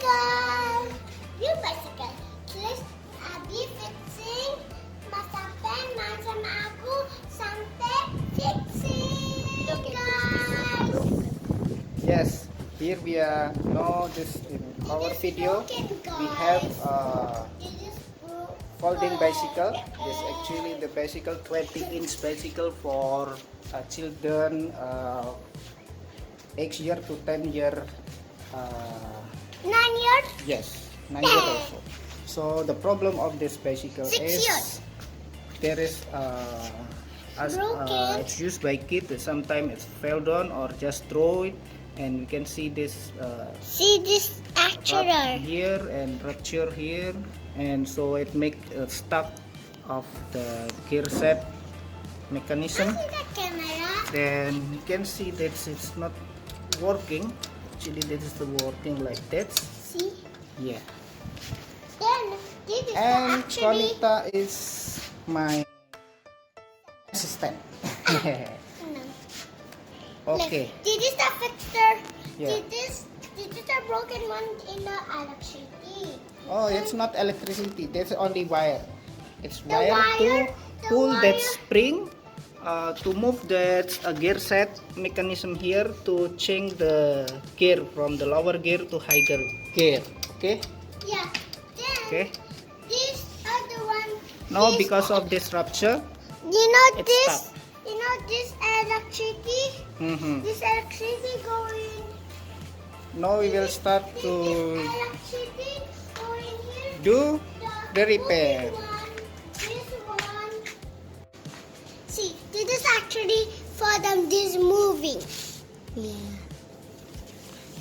New bicycle. Terus Abi fixing sampai main sama aku sampai fixing, guys. Yes, here we are. Now this in our video we have folding bicycle. This actually the bicycle 20-inch bicycle for children 8 year to 10 year. 9 years. Yes, 9 year also. So the problem of this bicycle 6 is years. there is it's used by kids. Sometimes it's fell down or just throw it, and you can see this See this actuator. here and rupture here, and so it make stuck of the gear set mechanism. That camera. Then you can see that it's not working. Actually, this is the working like that. See? Yeah. Then this is And actually. Konita is my assistant. Okay. This is the fixer. Yeah. This is the broken one in the electricity. Oh, it's not electricity. That's only wire. It's The wire wire, to pull that wire. spring to move that gear set mechanism here to change the gear from the lower gear to higher gear. Okay. Yeah. Then Okay. these are the one. Now these because are- of this rupture, you know it's this. stuck. You know this electricity. This electricity going. Now we will start to This electricity going here. do the repair. This one. See, this is actually for them. This moving. Yeah.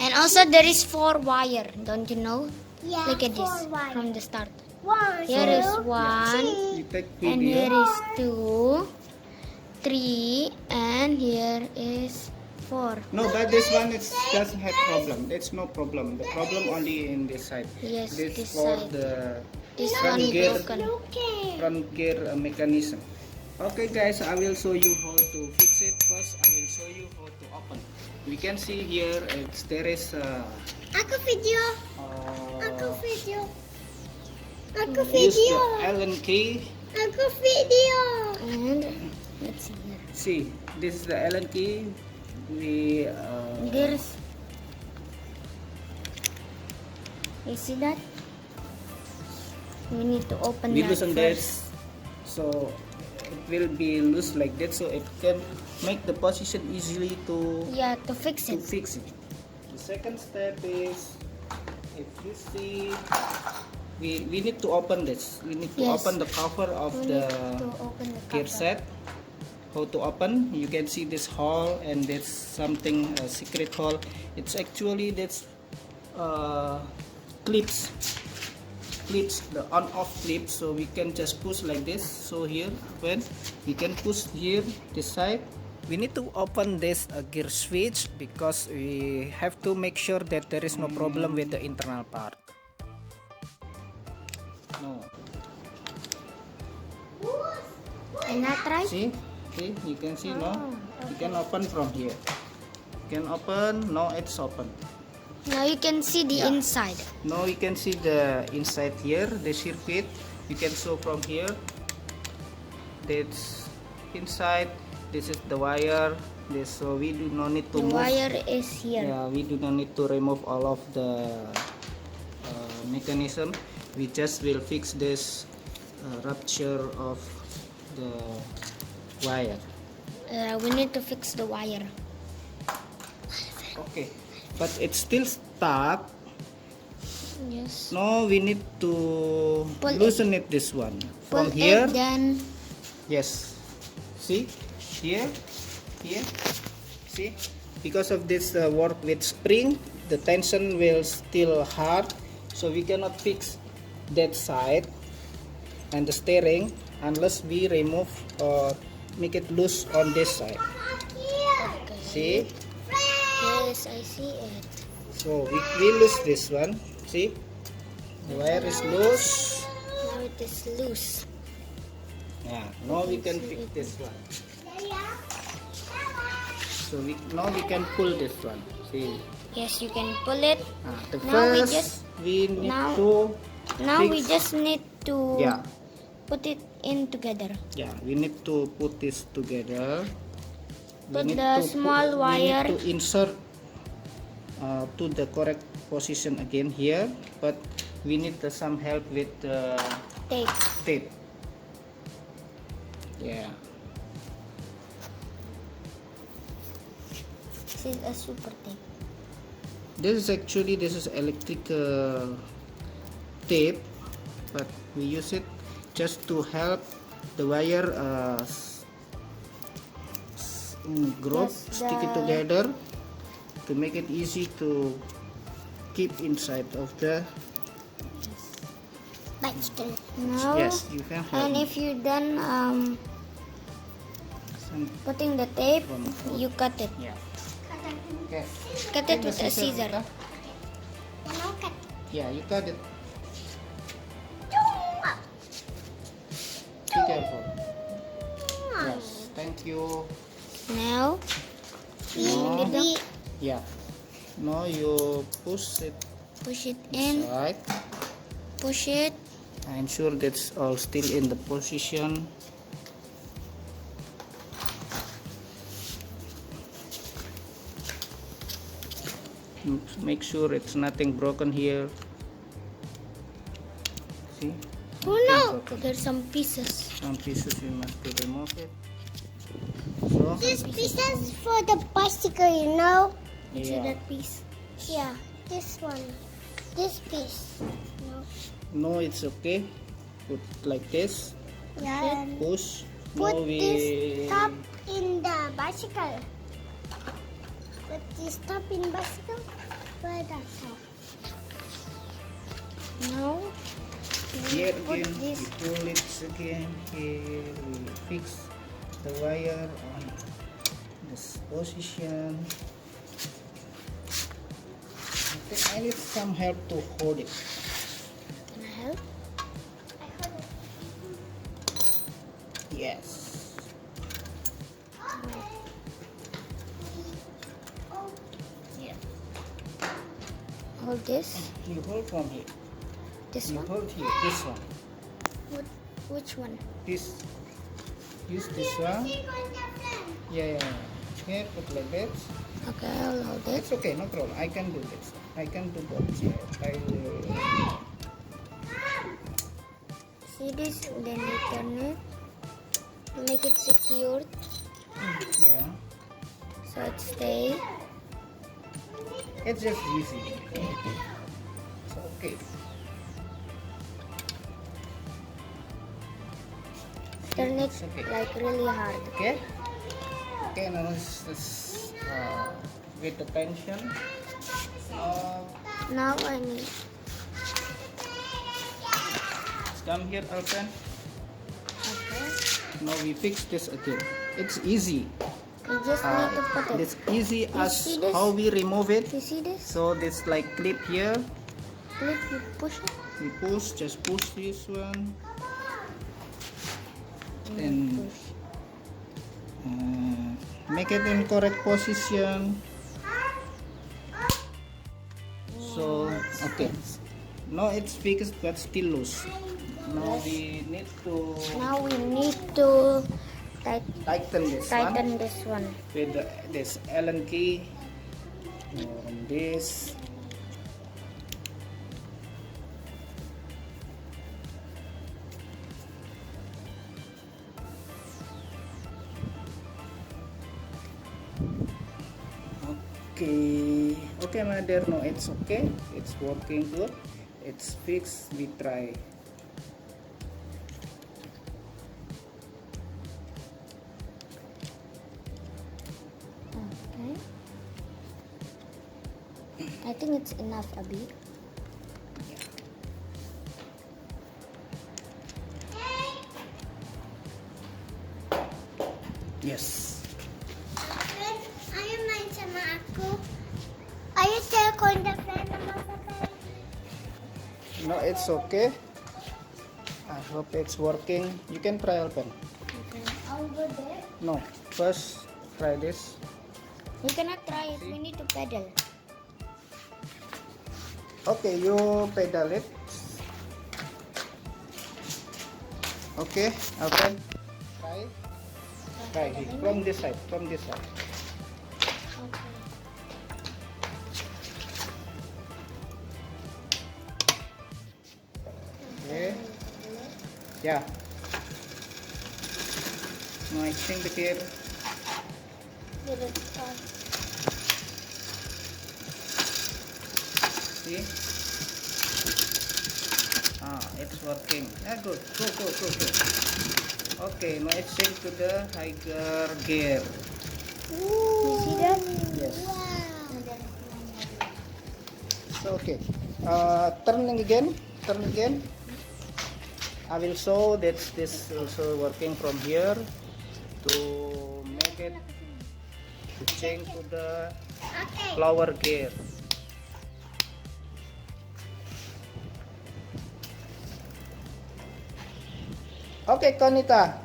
And also there is 4 wire, don't you know? Yeah. Look at this four wire. from the start. One. Here is two, 1, You take and here video. is 2, 3, and here is 4. No, but this one it doesn't have problem. That's no problem. The problem only in this side. Yes, This this for side. the This front one gear. is broken. Okay. front gear mechanism. Okay guys, I will show you how to fix it. First I will show you how to open. We can see here there is Aku video. Aku video. Aku use video. the Allen key. Aku video. And let's see here. See, this is the Allen key. We There's, you see that? We need to open that loosen that, first. so it will be loose like that, so it can make the position easily to Yeah, to fix it. fix it. The second step is, if you see, we need to open this. We need to Yes. open the cover of We the need to open the gear cover. set. How to open? You can see this hole, and that's something a secret hole. It's actually that's clips, the on-off clips. So we can just push like this. So here, when we can push here this side. We need to open this gear switch because we have to make sure that there is no problem with the internal part. No. And that right? See, you can see, no? Oh, You can open from here. You can open, no, it's open. Now you can see the Yeah. inside. Now you can see the inside here, the circuit. You can show from here. That's inside. This is the wire. This, so we do not need to The move. wire is here. Yeah, we do not need to remove all of the mechanism. We just will fix this rupture of the wire. We need to fix the wire. Okay, but it's still stuck. Yes. No, we need to Pull loosen it this one Pull from here. it, then Yes, see here, see, because of this work with spring, the tension will still hard, so we cannot fix that side and the steering unless we remove or make it loose on this side. okay. See, Yes, I see it. so we lose this one. See, the wire is loose. Now it is loose. Yeah, now we can fix this one. So now we can pull this one. See, Yes, you can pull it. the Now we first just we need Now- to Now we fix- just need to yeah. put it in together. Yeah, we need to put this together. Put the small wire. We need to insert to the correct position again here, but we need some help with the Tape. tape. Yeah. This is a super tape. This is electrical tape, but we use it just to help the wire group Just stick it the- together to make it easy to keep inside of the Bicycle. Now, yes, you can help and me. if you're done Some- putting the tape, From- you cut it. yeah, okay. Cut Take it the with a scissors, scissor. Rita. Now cut. Yeah, you cut it. Be careful. Yes, thank you. Now, No. We Yeah. Now you push it push it in, right. push it. Ensure that's all still in the position. Make sure it's nothing broken here. See, Oh nothing no, broken. there's some pieces. Some pieces you must to remove it. So this piece is for the bicycle, you know. See yeah. that piece? Yeah, this one. This piece. No, it's okay. Put like this. Yeah. And Push. put Now we this top in the bicycle. Put this top in bicycle. Where that top? Now, here put again. this. We pull it again. Here we fix the wire on this position. I think I need some help to hold it. Can I help? Yes. Yeah. Hold this. You hold from here. This You one. hold here. This one. Which one? This. Use this one. Yeah, yeah, yeah. Okay, put like that. Okay, I'll hold it. It's okay, no problem. I can do this. I can do both. Yeah, I will. See this? Then you turn it. Make it secured Yeah. so it stay. It's just easy. So, okay. Turn it It's okay. like really hard. Okay. Okay, now let's with the tension. Now I need. Come here, Alpen. Okay. Now we fix this again. It's easy. You just need to put it. It's easy You as see this? how we remove it. You see this? So this like clip here. Clip, you push it. We push, just push this one. And And push. make it in correct position. So okay. Now it's fixed but still loose. Now we need to Now we need to tighten this one tighten this one. with this Allen key on this. Okay, mother. No, it's okay. It's working good. It's fixed. We try. Okay. I think it's enough, Abby. Yes. Ayaw main sama aku. Ayaw saya kontak friend sama saya. No, it's okay. I hope it's working. You can try, Alpen. Okay. I'll go there. No, first try this. We cannot try it. We need to pedal. Okay, you pedal it. Okay, Alfred. Try. Try from this side. From this side. Okay. Yeah. No, I think the gear. See? Ah, it's working. Ah, good. Go, go, go, go. Okay, now it's change to the higher gear. You see that? Yes. Wow. So, okay. Turning again. Turn again. I will show that this also working from here to make it to change to the Okay. flower gear. Okay, Konita.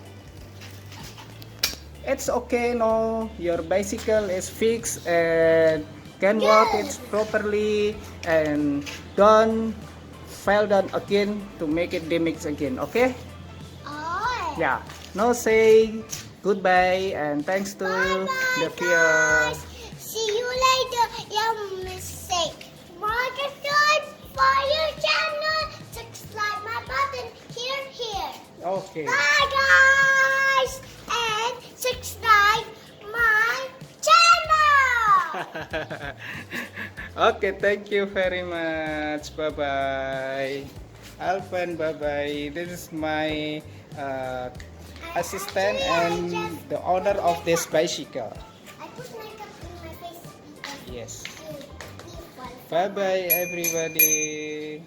It's okay, no. Your bicycle is fixed and can work it properly and don't fall down again to make it damage again. Okay? Oh. Yeah. Now say goodbye and thanks to the Bye-bye, viewer. guys. See you later. Your mistake. Subscribe for your channel. Subscribe my button here. Okay. Bye, guys. And subscribe my channel. Okay, thank you very much. Bye bye. Alvan, bye bye. This is my assistant and the owner of this bicycle. I put makeup in my face because Yes. you equal. Bye bye, everybody.